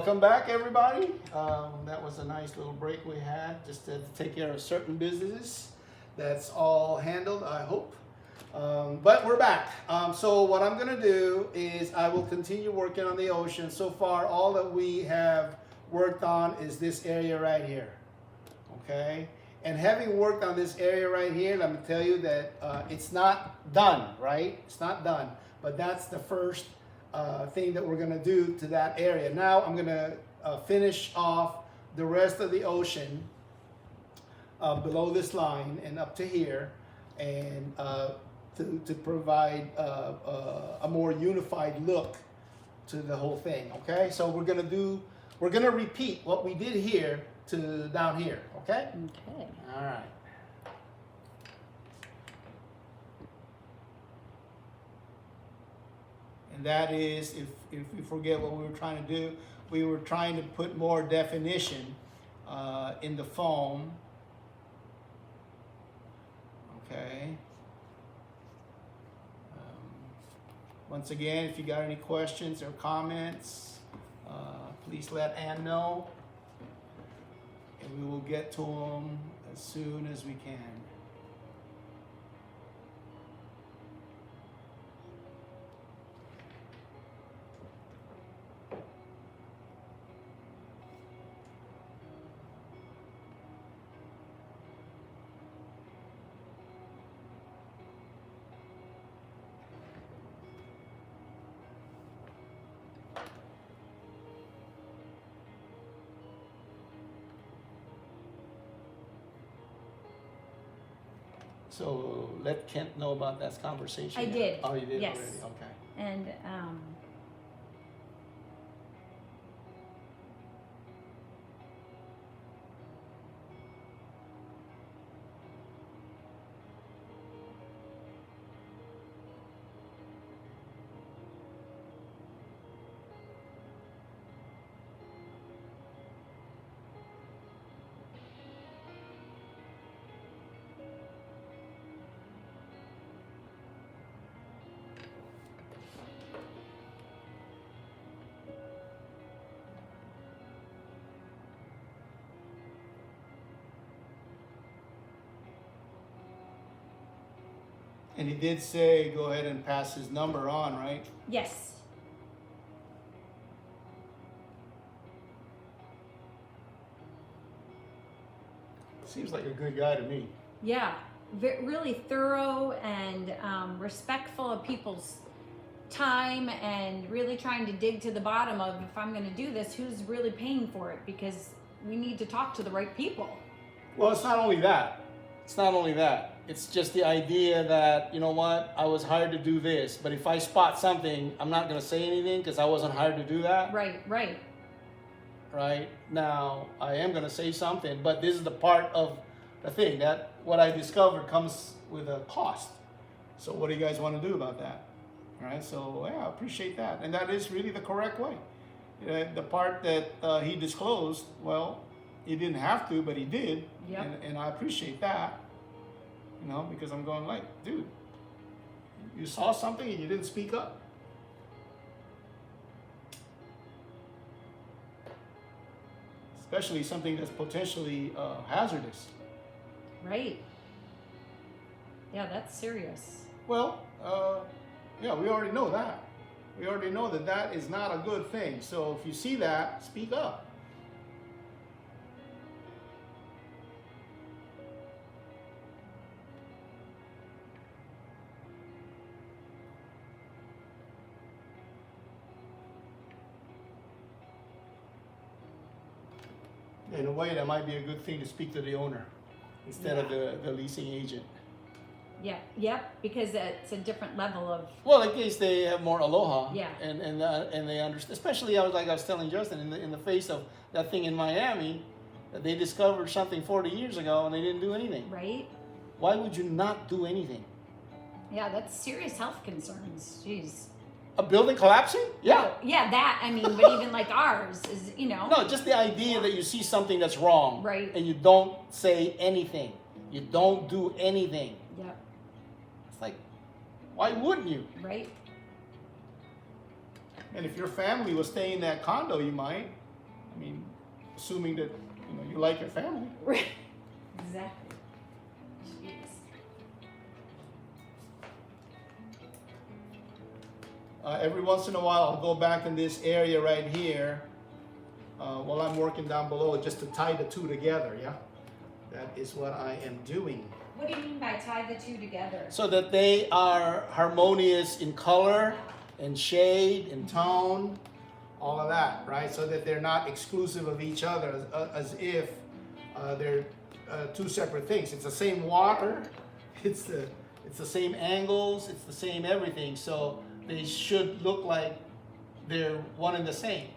Welcome back, everybody. That was a nice little break we had just to take care of certain businesses. That's all handled, I hope. But we're back. So what I'm going to do is I will continue working on the ocean. So far, all that we have worked on is this area right here. Okay? And having worked on this area right here, let me tell you that it's not done, right? It's not done. But that's the first thing that we're going to do to that area. Now I'm going to finish off the rest of the ocean below this line and up to here, and to provide a more unified look to the whole thing. Okay, so we're gonna repeat what we did here to down here. Okay. Okay. All right. And that is, if you forget what we were trying to do, we were trying to put more definition in the foam. Okay. Once again, if you got any questions or comments, please let Ann know, and we will get to them as soon as we can. So let Kent know about that conversation. I did. Oh, you did yes. already? Okay. And And he did say go ahead and pass his number on, right? yes. Seems like a good guy to me. Yeah. Really thorough and respectful of people's time, and really trying to dig to the bottom of, if I'm going to do this, who's really paying for it, because we need to talk to the right people. Well, it's not only that. It's not only that. It's just the idea that, you know what, I was hired to do this, but if I spot something, I'm not going to say anything because I wasn't hired to do that. Right. Right? Now, I am going to say something, but this is the part of the thing that what I discovered comes with a cost. So what do you guys want to do about that? All right? So, yeah, I appreciate that. And that is really the correct way. The part that he disclosed, well, he didn't have to, but he did. Yep. And I appreciate that. You know, because I'm going like, dude, you saw something and you didn't speak up. Especially something that's potentially hazardous. Right. Yeah, that's serious. Well, yeah, we already know that. We already know that that is not a good thing. So if you see that, speak up. In a way, that might be a good thing to speak to the owner instead of the leasing agent. Yeah. Yep. Because it's a different level of. Well, in case they have more aloha. Yeah. And they understand. Especially, I was telling Justin, in the face of that thing in Miami, that they discovered something 40 years ago and they didn't do anything. Right. Why would you not do anything? Yeah, that's serious health concerns. Jeez. A building collapsing? Yeah. Yeah, that, I mean, but even like ours is, you know. No, just the idea that you see something that's wrong. Right. And you don't say anything. You don't do anything. Yep. It's like, why wouldn't you? Right. And if your family was staying in that condo, you might. I mean, assuming that you like your family. Right. Exactly. Jeez. Every once in a while, I'll go back in this area right here while I'm working down below, just to tie the two together. Yeah, that is what I am doing. What do you mean by tie the two together? So that they are harmonious in color and shade and tone, all of that, right? So that they're not exclusive of each other, as if they're two separate things. It's the same water, it's the same angles, it's the same everything. So they should look like they're one and the same.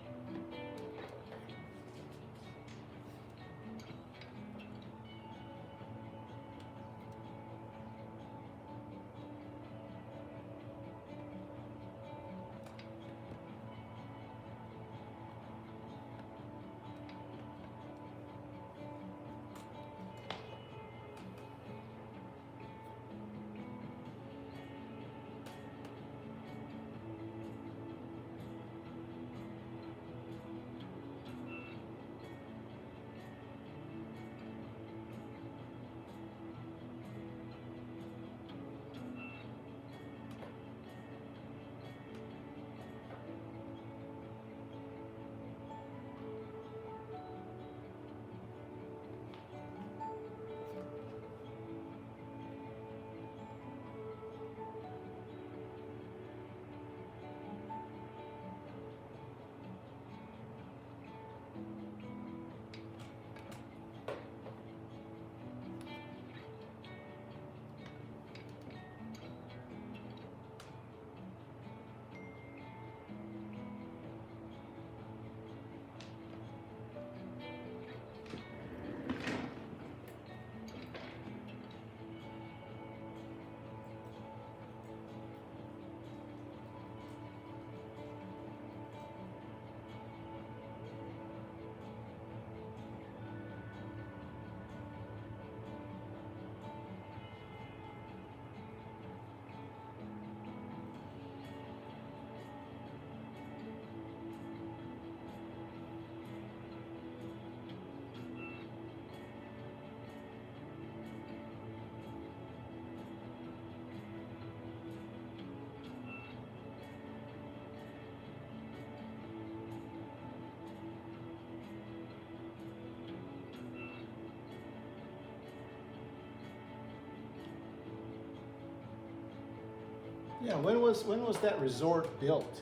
Yeah, when was that resort built?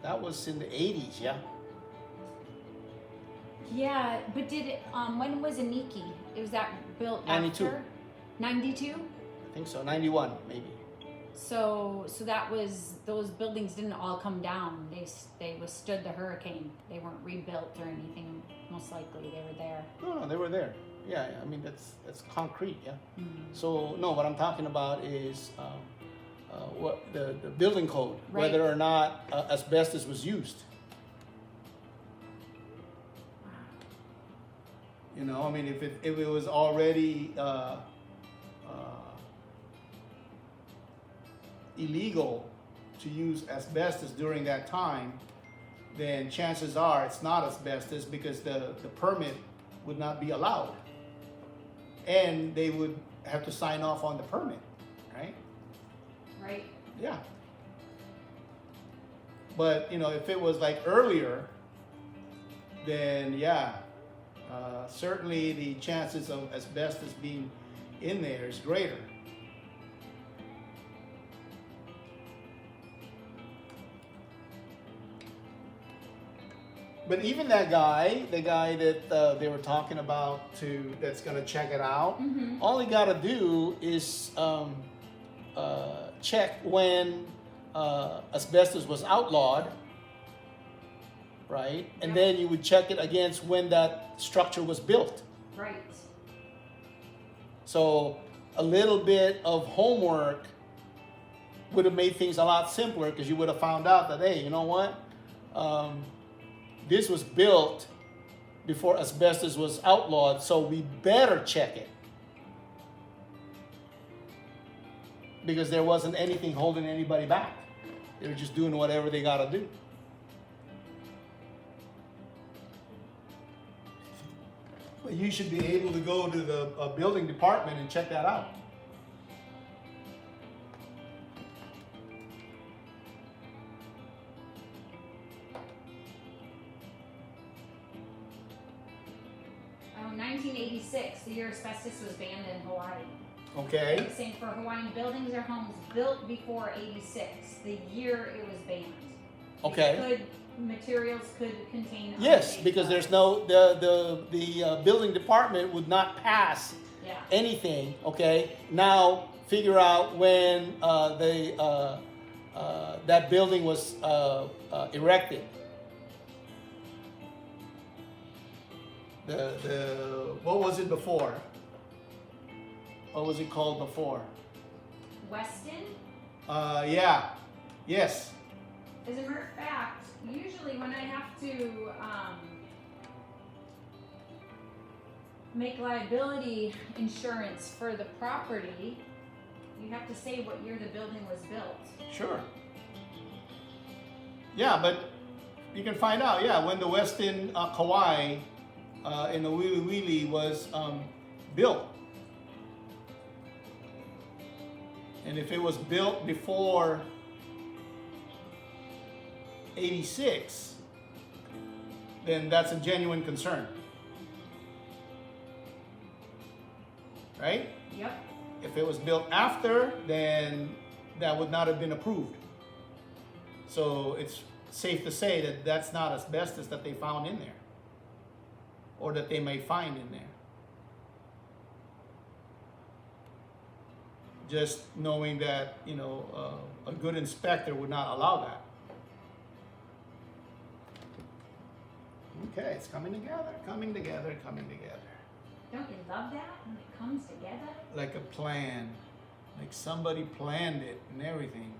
That was in the 80s, yeah? Yeah, but did it, when was Aniki? Was that built 92. after? 92? I think so, 91 maybe. So that was, those buildings didn't all come down. They withstood the hurricane. They weren't rebuilt or anything. Most likely they were there. No, they were there. Yeah, I mean that's concrete, yeah. Mm-hmm. So no, what I'm talking about is what the building code, Right. whether or not asbestos was used. You know, I mean, if it was already illegal to use asbestos during that time, then chances are it's not asbestos because the permit would not be allowed. And they would have to sign off on the permit, right? Right. Yeah. But, you know, if it was like earlier, then yeah, certainly the chances of asbestos being in there is greater. But even that guy, the guy that they were talking about that's going to check it out, Mm-hmm. all he got to do is check when asbestos was outlawed, right? And Yeah. then you would check it against when that structure was built. Right. So a little bit of homework would have made things a lot simpler because you would have found out that, hey, you know what? This was built before asbestos was outlawed, so we better check it. Because there wasn't anything holding anybody back. They were just doing whatever they got to do. But you should be able to go to the building department and check that out. Oh, 1986, the year asbestos was banned in Hawaii. Okay. Saying for Hawaiian buildings or homes built before 86, the year it was banned. Okay. Materials could contain. Yes, unsafe because there's substances. no the building department would not pass Yeah. anything. Okay. Now figure out when that building was erected. The what was it before? What was it called before? Weston. Yeah. Yes. As a matter of fact, usually when I have to make liability insurance for the property, you have to say what year the building was built. Sure. Yeah, but you can find out. Yeah, when the Westin Kauai in the Wili Wili was built, and if it was built before 86, then that's a genuine concern, right? Yep. If it was built after, then that would not have been approved. So it's safe to say that that's not asbestos that they found in there, or that they may find in there. Just knowing that, you know, a good inspector would not allow that. Okay, it's coming together, coming together, coming together. Don't you love that when it comes together? Like a plan, like somebody planned it and everything.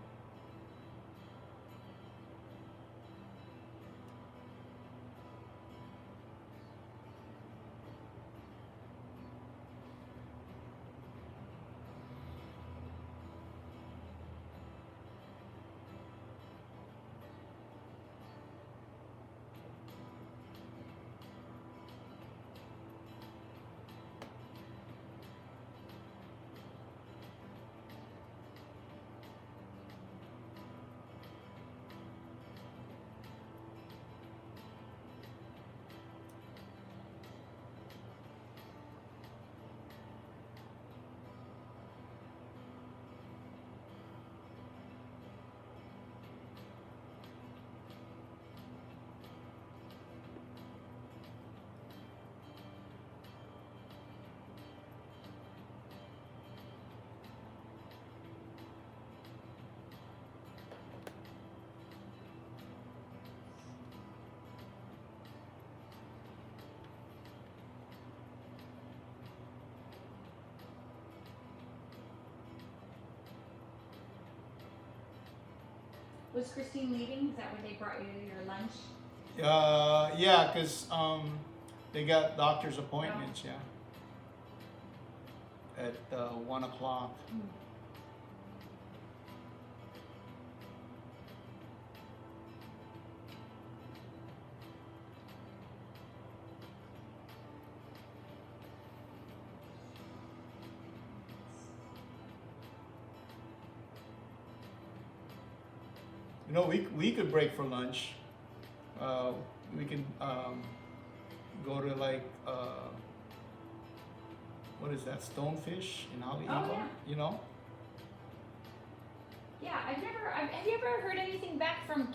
Was Christine leaving? Is that when they brought you your lunch? Yeah, because they got doctor's appointments, yeah. At 1 o'clock. You know, we could break for lunch. We can go to like what is that, Stonefish in Haleiwa? yeah. You know? Yeah, have you ever heard anything back from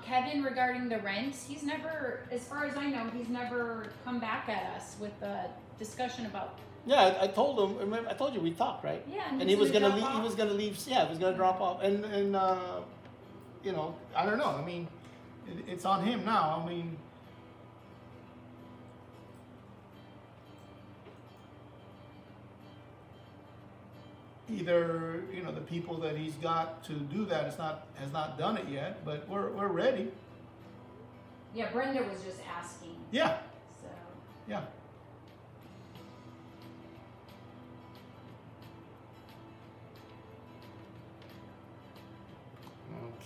Kevin regarding the rent? He's never, as far as I know, he's never come back at us with a discussion about. Yeah, I told him. Remember, I told you we talked, right? Yeah, And he was gonna drop leave. off. He was gonna leave. Yeah, he was gonna drop off. And you know, I don't know. I mean, it's on him now. I mean, either, you know, the people that he's got to do that has not done it yet, but we're ready. Yeah, Brenda was just asking. Yeah, So. yeah.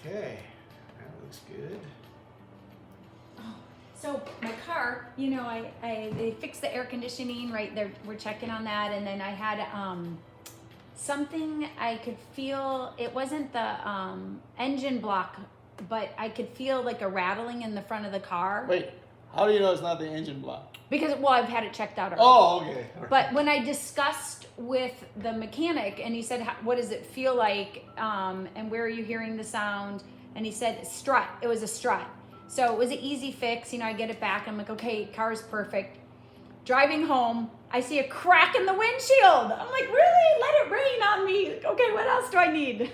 Okay, that looks good. Oh, So my car, they fixed the air conditioning right there. We're checking on that, and then I had something I could feel. It wasn't the engine block, but I could feel like a rattling in the front of the car. Wait, how do you know it's not the engine block? Because I've had it checked out already. Oh, okay. All right. But when I discussed with the mechanic, and he said, "What does it feel like? And where are you hearing the sound?" And he said, "Strut." It was a strut. So it was an easy fix. I get it back. I'm like, okay, car's perfect. Driving home, I see a crack in the windshield. I'm like, really? Let it rain on me. Okay, what else do I need?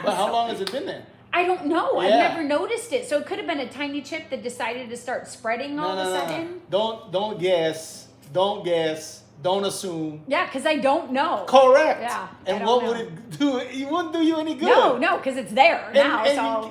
But how long has it been there? I don't know. Yeah. I've never noticed it. So it could have been a tiny chip that decided to start spreading all of a sudden. Don't guess. Don't guess. Don't assume. Yeah, because I don't know. Correct. Yeah. And what would it do? It wouldn't do you any good. No, because it's there now.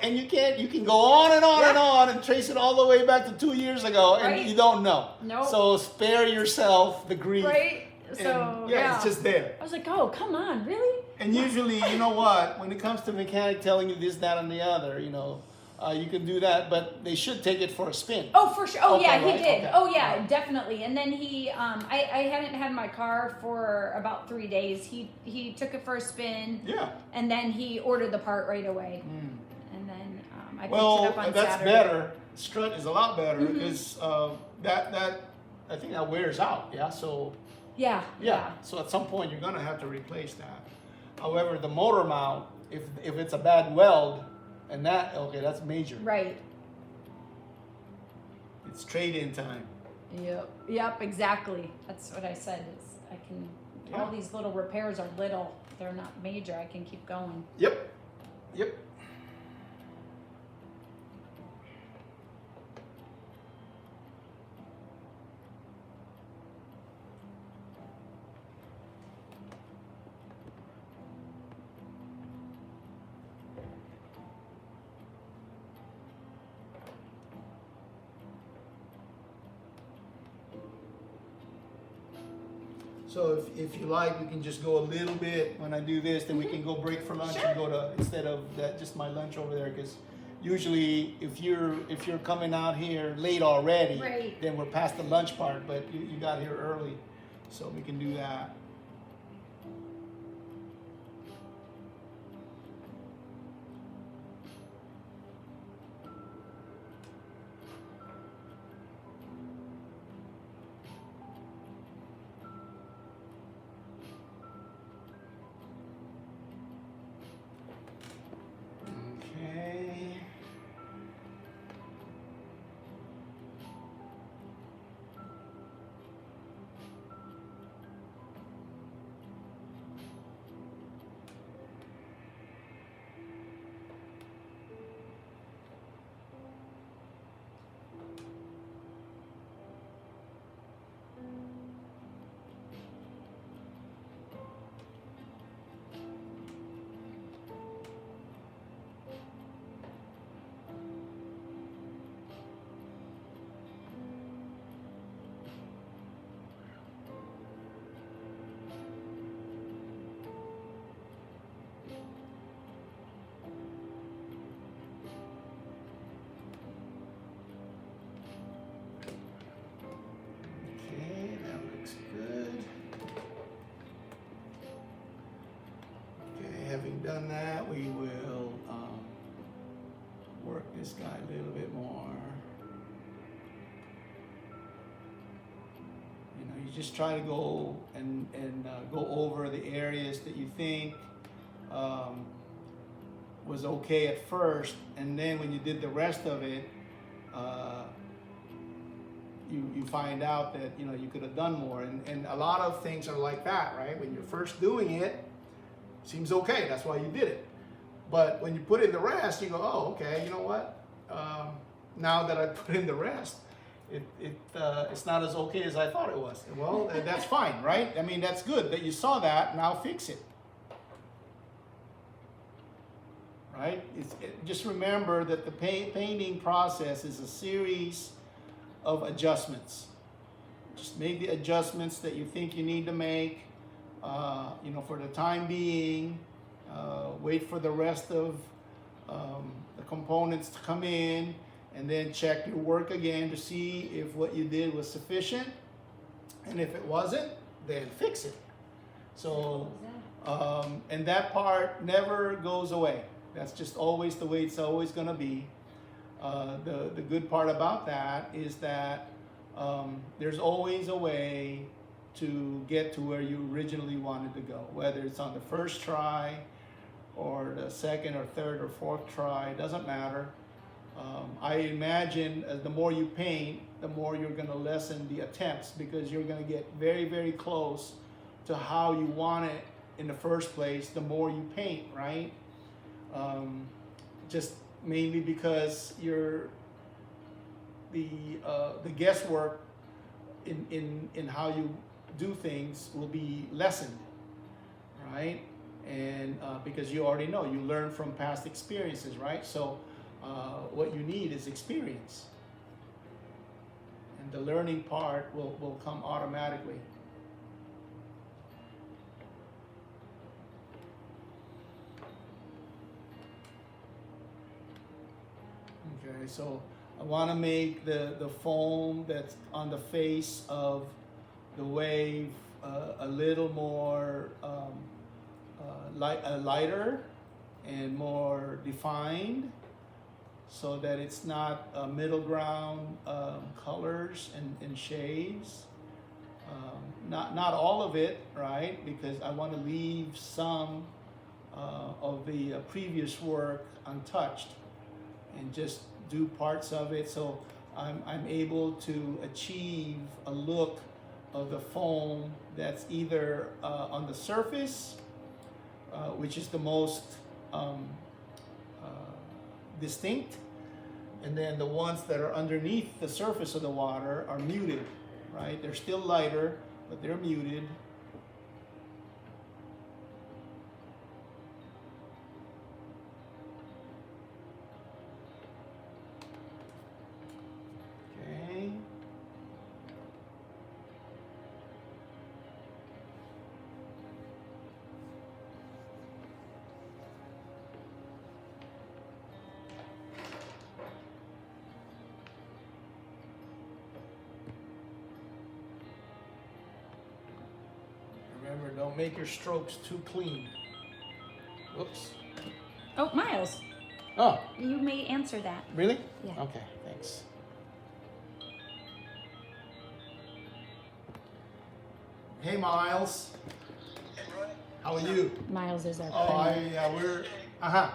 You can go on and on and on and trace it all the way back to 2 years ago, and Right. you don't know. Nope. So spare yourself the grief. Right? And, So, it's just there. I was like, oh, come on, really? And usually, you know what? When it comes to mechanic telling you this, that, and the other, you can do that, but they should take it for a spin. Oh, for sure. Oh, Okay, yeah, right? he did. Okay. Oh, yeah, definitely. And then he, I hadn't had my car for about 3 days. He took it for a spin. Yeah. And then he ordered the part right away. And then I picked it Well, up on that's Saturday. better. Strut is a lot better Mhm. because that I think that wears out. Yeah. So Yeah. So at some point you're gonna have to replace that. However, the motor mount, if it's a bad weld, and that's major. Right. It's trade-in time. Yep, exactly. That's what I said. All these little repairs are little. They're not major. I can keep going. Yep. So if you like, we can just go a little bit when I do this, then we can go break for lunch and go to, instead of that, just my lunch over there, because usually if you're coming out here late already, Right. then we're past the lunch part, but you got here early, so we can do that. Okay. Okay, that looks good. Okay, having done that, we will work this guy a little bit more. You just try to go and go over the areas that you think was okay at first, and then when you did the rest of it, you find out that you could have done more, and a lot of things are like that, right? When you're first doing it, seems okay, that's why you did it. But when you put in the rest, you go, oh, okay, you know what? Now that I put in the rest, it's not as okay as I thought it was. Well, that's fine, right? I mean, that's good that you saw that. Now fix it. Right? Just remember that the painting process is a series of adjustments. Just make the adjustments that you think you need to make, for the time being. Wait for the rest of the components to come in, and then check your work again to see if what you did was sufficient, and if it wasn't, then fix it. So, and that part never goes away. That's just always the way it's always going to be. The good part about that is that there's always a way to get to where you originally wanted to go, whether it's on the first try or the second or third or fourth try, it doesn't matter. I imagine the more you paint, the more you're going to lessen the attempts, because you're going to get very, very close to how you want it in the first place the more you paint, right? Just mainly because the guesswork in how you do things will be lessened, right? And because you already know, you learn from past experiences, right? So what you need is experience, and the learning part will come automatically. Okay, so I want to make the foam that's on the face of the wave a little more lighter and more defined, so that it's not middle ground colors and shades. Not all of it, right? Because I want to leave some of the previous work untouched, and just do parts of it, so I'm able to achieve a look of the foam that's either on the surface, which is the most distinct, and then the ones that are underneath the surface of the water are muted, right? They're still lighter, but they're muted. Okay. Remember, don't make your strokes too clean. Whoops. Oh, Miles, Oh, you may answer that. really? Yeah. Okay, thanks. Hey, Miles. How are you? Miles is our Oh, friend. we're, uh-huh.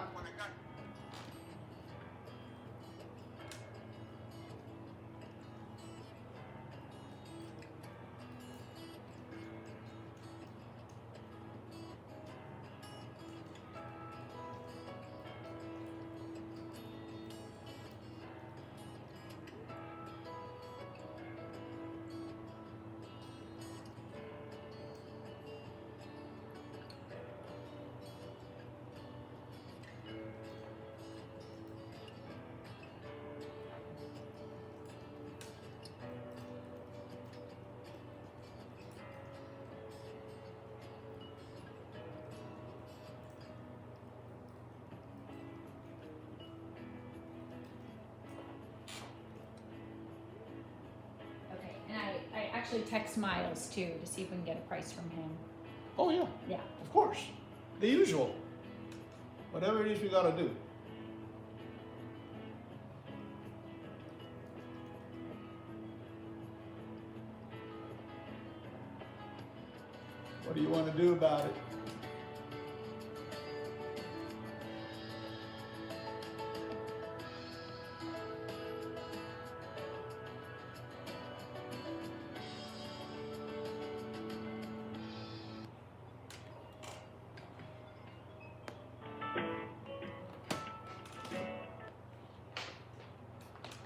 Okay, and I actually text Miles too to see if we can get a price from him. Oh, yeah. Yeah. Of course. The usual. Whatever it is we gotta do. What do you want to do about it?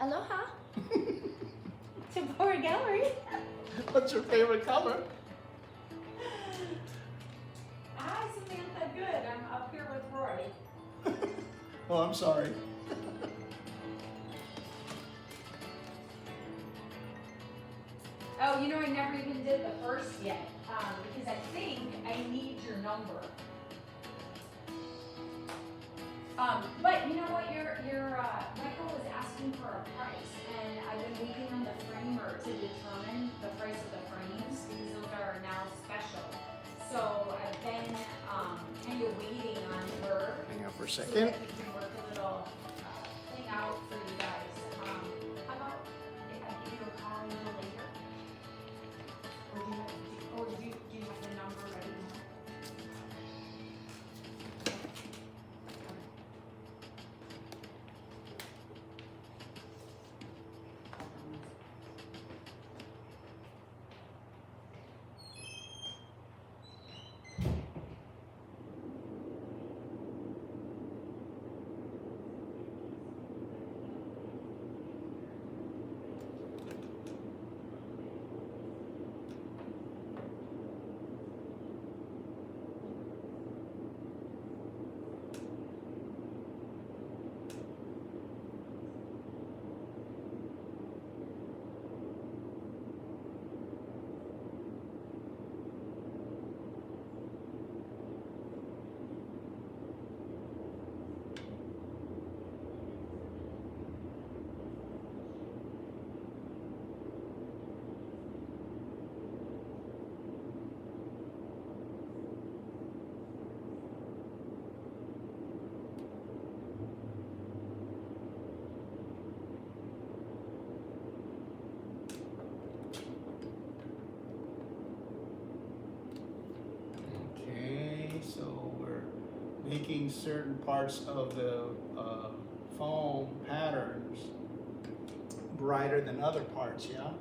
Aloha. Tabora Gallery. What's your favorite color? Hi, Samantha. Good. I'm up here with Roy. Oh, I'm sorry. Oh, you know, I never even did the first yet, because I think I need your number. But you know what? Your Michael was asking for a customer to determine the price of the frames because those are now special. So I've been kind of waiting on her Hang on for a so second. that we can work a little thing out for you guys. How about if I give you a call a little later? Or do you have the number ready now? Okay, so we're making certain parts of the foam patterns brighter than other parts, yeah?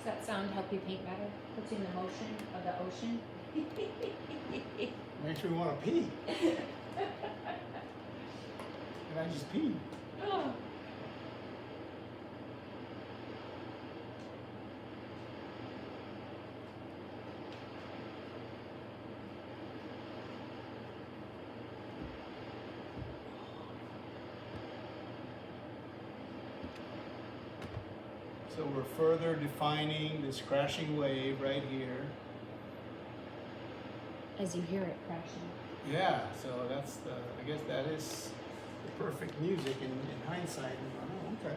Does that sound help you paint better? Puts you in the motion of the ocean? Makes me want to pee. And I just peed. Oh. So we're further defining this crashing wave right here. As you hear it crashing. Yeah, so that's the, I guess that is the perfect music in hindsight. Oh, okay.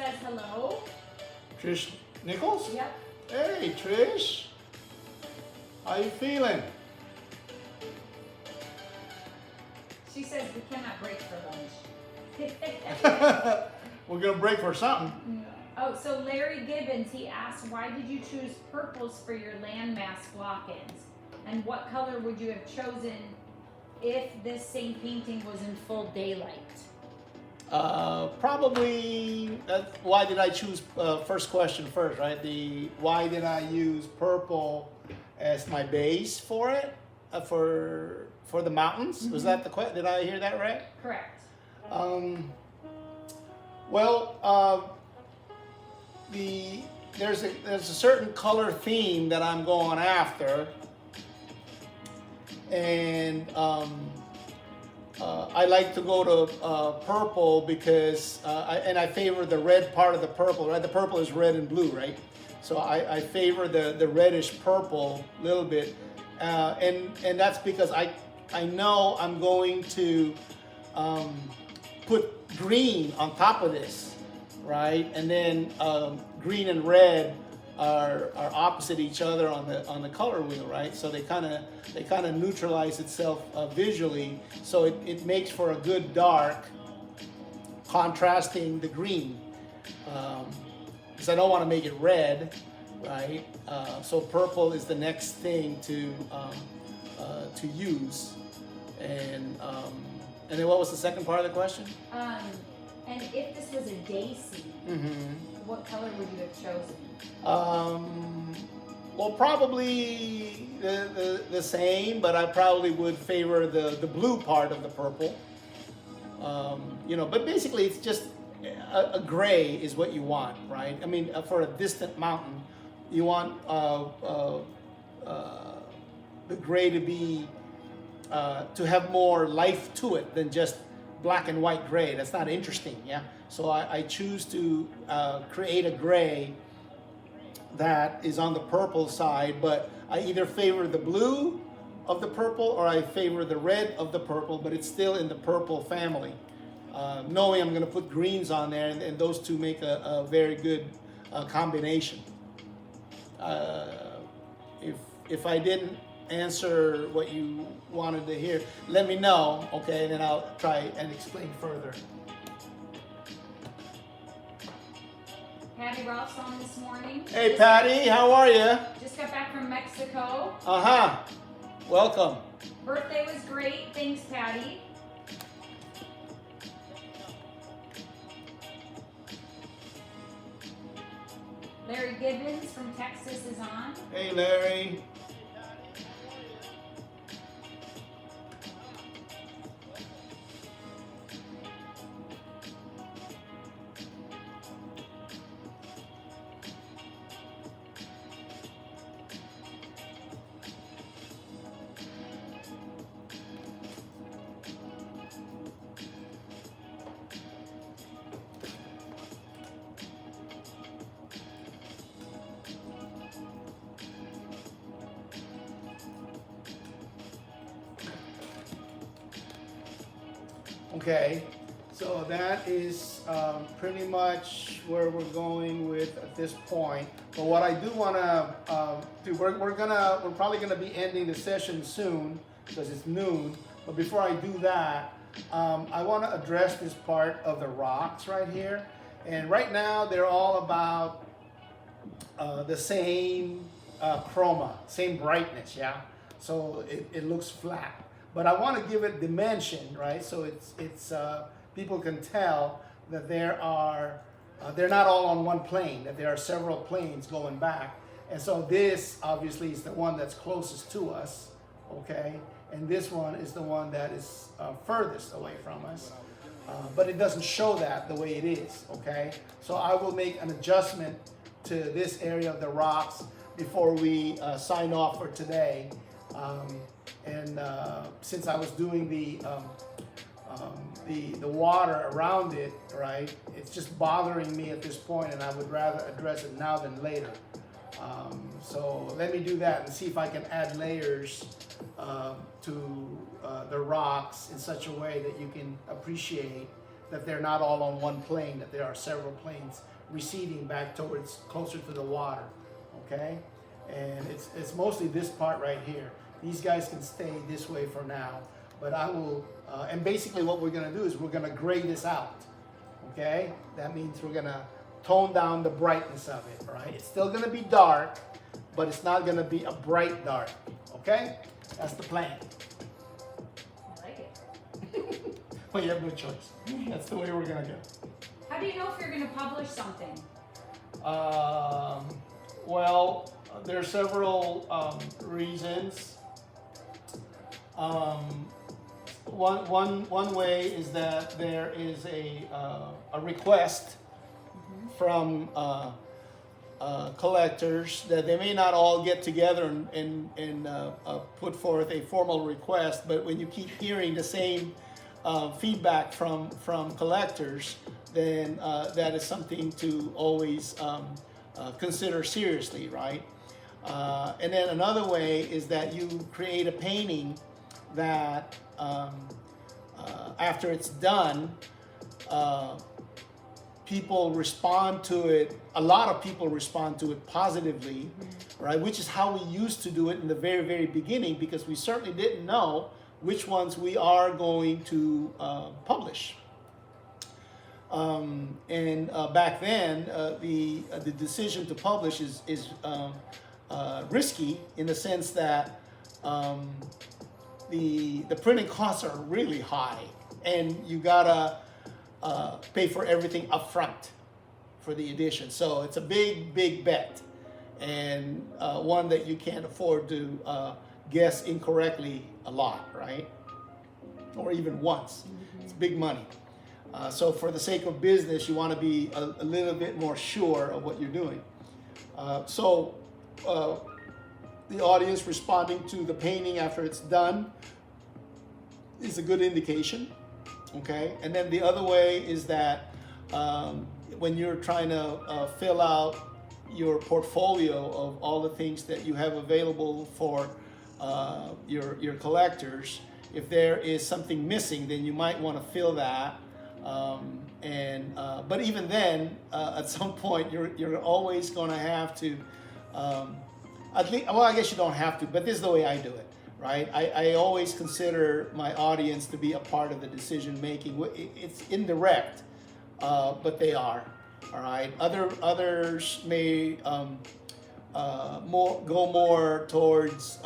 says hello. Trish Nichols? Yep. Hey, Trish. How you feeling? She says we cannot break for lunch. We're gonna break for something. Oh, so Larry Gibbons, he asked, why did you choose purples for your landmass block-ins? And what color would you have chosen if this same painting was in full daylight? Probably, why did I choose, first question first, right? Why did I use purple as my base for it? For the mountains? Mm-hmm. Was that the question? Did I hear that right? Correct. There's a certain color theme that I'm going after, and I like to go to purple because I favor the red part of the purple. Right, the purple is red and blue, right? So I favor the reddish purple a little bit, and that's because I know I'm going to put green on top of this, right? And then green and red are opposite each other on the color wheel, right? So they kind of neutralize itself visually. So it makes for a good dark, contrasting the green. Because I don't want to make it red, right? So purple is the next thing to use. And then what was the second part of the question? And if this was a day scene, what color would you have chosen? Well, probably the same, but I probably would favor the blue part of the purple. But basically it's just a gray is what you want, right? I mean, for a distant mountain, you want the gray to be to have more life to it than just black and white gray. That's not interesting, yeah? So I choose to create a gray that is on the purple side, but I either favor the blue of the purple or I favor the red of the purple, but it's still in the purple family. Knowing I'm gonna put greens on there, and those two make a very good combination. If I didn't answer what you wanted to hear, let me know, okay, and then I'll try and explain further. Patty Ralph's on this morning. Hey Patty, how are you? Just got back from Mexico. Uh-huh. Welcome. Birthday was great. Thanks, Patty. Larry Gibbons from Texas is on. Hey Larry. Okay, so that is pretty much where we're going with at this point. But what I do want to do, we're probably gonna be ending the session soon because it's noon. But before I do that, I want to address this part of the rocks right here. And right now they're all about the same chroma, same brightness, yeah. So it looks flat. But I want to give it dimension, right? So it's people can tell that they're not all on one plane, that there are several planes going back. And so this obviously is the one that's closest to us, okay? And this one is the one that is furthest away from us. But it doesn't show that the way it is, okay? So I will make an adjustment to this area of the rocks before we sign off for today. Since I was doing the water around it, right, it's just bothering me at this point, and I would rather address it now than later. So let me do that and see if I can add layers to the rocks in such a way that you can appreciate that they're not all on one plane, that there are several planes receding back towards closer to the water, okay? And it's mostly this part right here. These guys can stay this way for now, but I will, and basically what we're gonna do is we're gonna gray this out, okay? That means we're gonna tone down the brightness of it, right? It's still gonna be dark, but it's not gonna be a bright dark, okay? That's the plan. I like it. Well, you have no choice. That's the way we're gonna go. How do you know if you're going to publish something? Well, there are several reasons. One way is that there is a request from collectors that they may not all get together and put forth a formal request, but when you keep hearing the same feedback from collectors, then that is something to always consider seriously, right? And then another way is that you create a painting that after it's done, people respond to it. A lot of people respond to it positively, right? Which is how we used to do it in the very, very beginning, because we certainly didn't know which ones we are going to publish. Back then, the decision to publish is risky in the sense that the printing costs are really high, and you gotta pay for everything up front for the edition. So it's a big bet, and one that you can't afford to guess incorrectly a lot, right? Or even once. It's big money. So for the sake of business, you want to be a little bit more sure of what you're doing. The audience responding to the painting after it's done is a good indication, okay? And then the other way is that when you're trying to fill out your portfolio of all the things that you have available for your collectors, if there is something missing, then you might want to fill that. But even then, at some point, you're always going to have to. I guess you don't have to, but this is the way I do it, right? I always consider my audience to be a part of the decision making. It's indirect, but they are. All right. Others may go more towards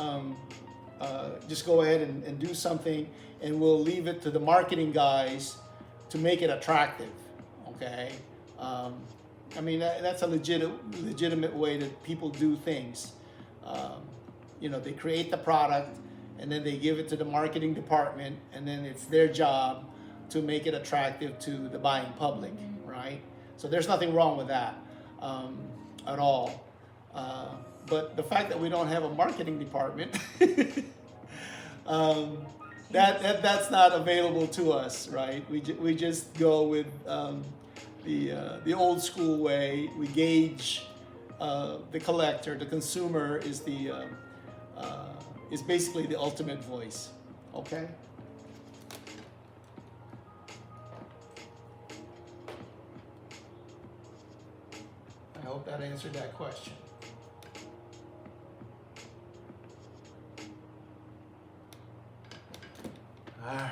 just go ahead and do something, and we'll leave it to the marketing guys to make it attractive, okay? I mean, that's a legitimate way that people do things. They create the product, and then they give it to the marketing department, and then it's their job to make it attractive to the buying public, right? So there's nothing wrong with that at all. But the fact that we don't have a marketing department, that's not available to us, right? We just go with the old school way. We gauge the collector. The consumer is basically the ultimate voice. Okay. I hope that answered that question. All right.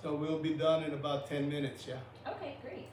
So we'll be done in about 10 minutes, yeah. Okay, great.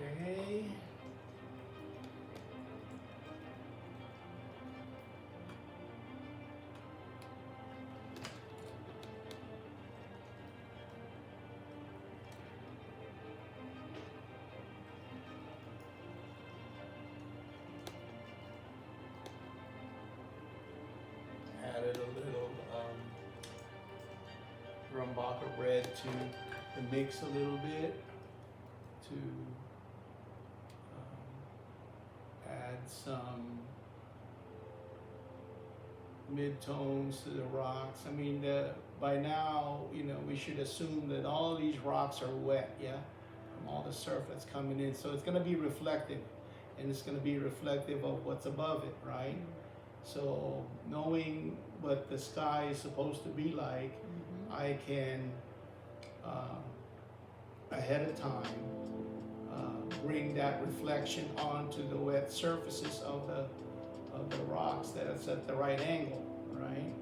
Okay. Added a little Rumbacher bread to the mix a little bit to add some mid-tones to the rocks. I mean, by now, you know, we should assume that all these rocks are wet, yeah, from all the surf that's coming in. So it's going to be reflective, and it's going to be reflective of what's above it, right? So knowing what the sky is supposed to be like, I can ahead of time bring that reflection onto the wet surfaces of the rocks that it's at the right angle, right?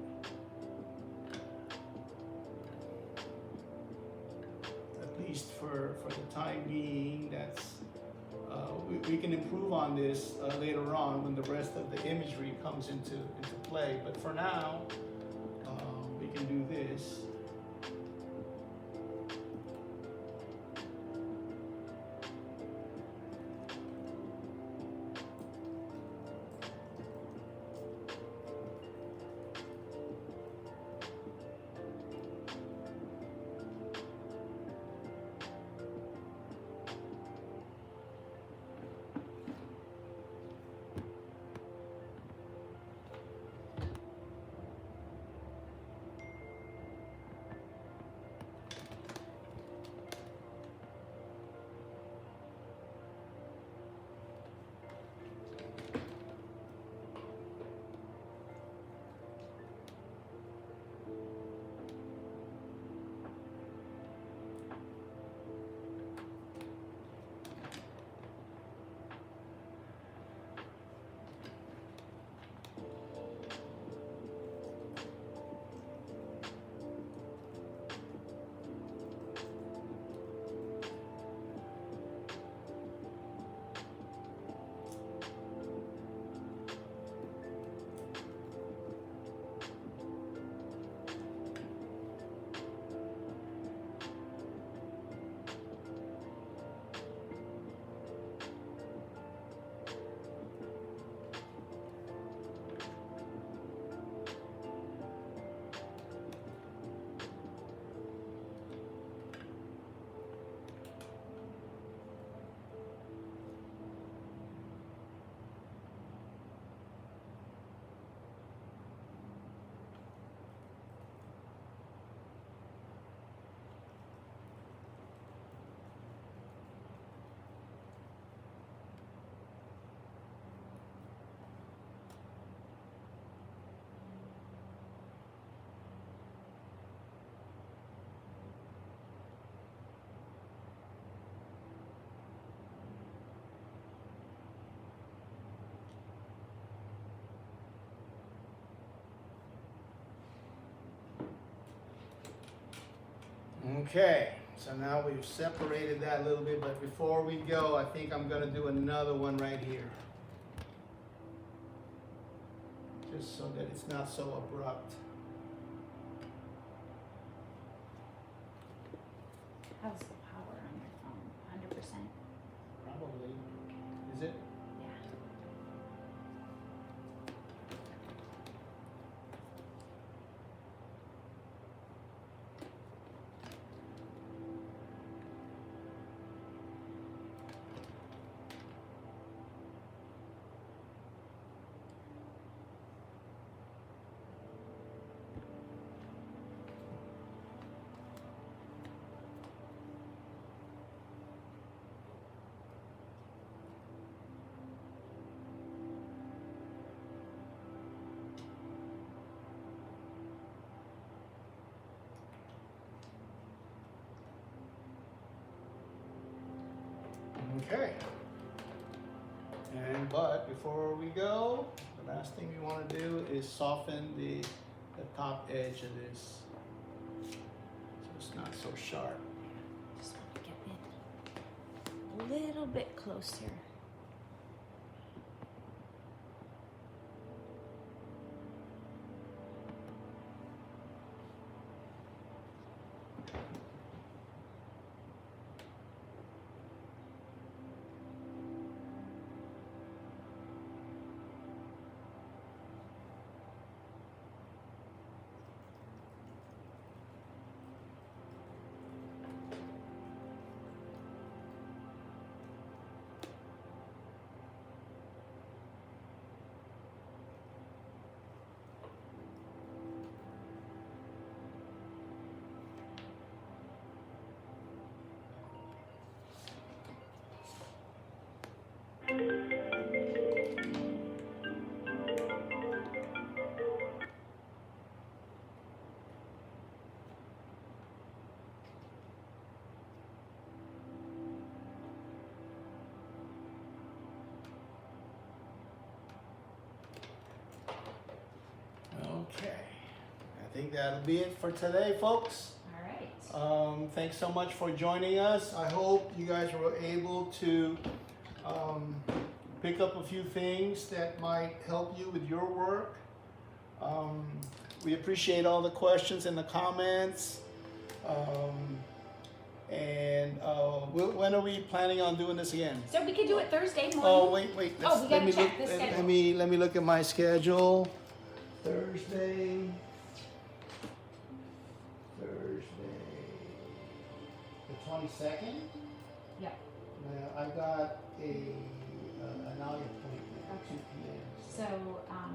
At least for the time being, that's we can improve on this later on when the rest of the imagery comes into play. But for now, we can do this. Okay, so now we've separated that a little bit, but before we go, I think I'm gonna do another one right here. Just so that it's not so abrupt. How's the power on your phone? 100%? Probably. Is it? Yeah. Okay. But before we go, the last thing we want to do is soften the top edge of this, so it's not so sharp. Just want to get in a little bit closer. Okay. I think that'll be it for today, folks. All right. Thanks so much for joining us. I hope you guys were able to pick up a few things that might help you with your work. We appreciate all the questions and the comments. When are we planning on doing this again? So we could do it Thursday morning. Oh, wait. We gotta check the schedule. Let me look at my schedule. Thursday. The 22nd? Yeah. I got an eye appointment at 2 p.m. So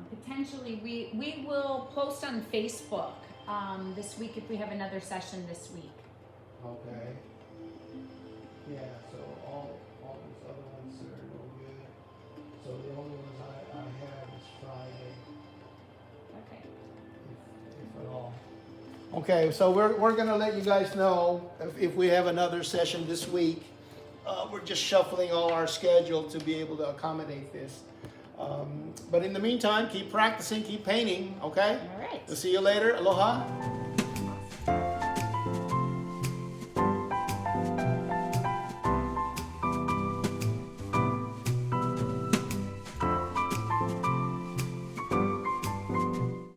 potentially we will post on Facebook this week if we have another session this week. Okay. Yeah, so all these other ones are no good. So the only ones I have is Friday, Okay. if at all. Okay, so we're gonna let you guys know if we have another session this week. We're just shuffling all our schedule to be able to accommodate this. But in the meantime, keep practicing, keep painting, okay? All right. We'll see you later. Aloha.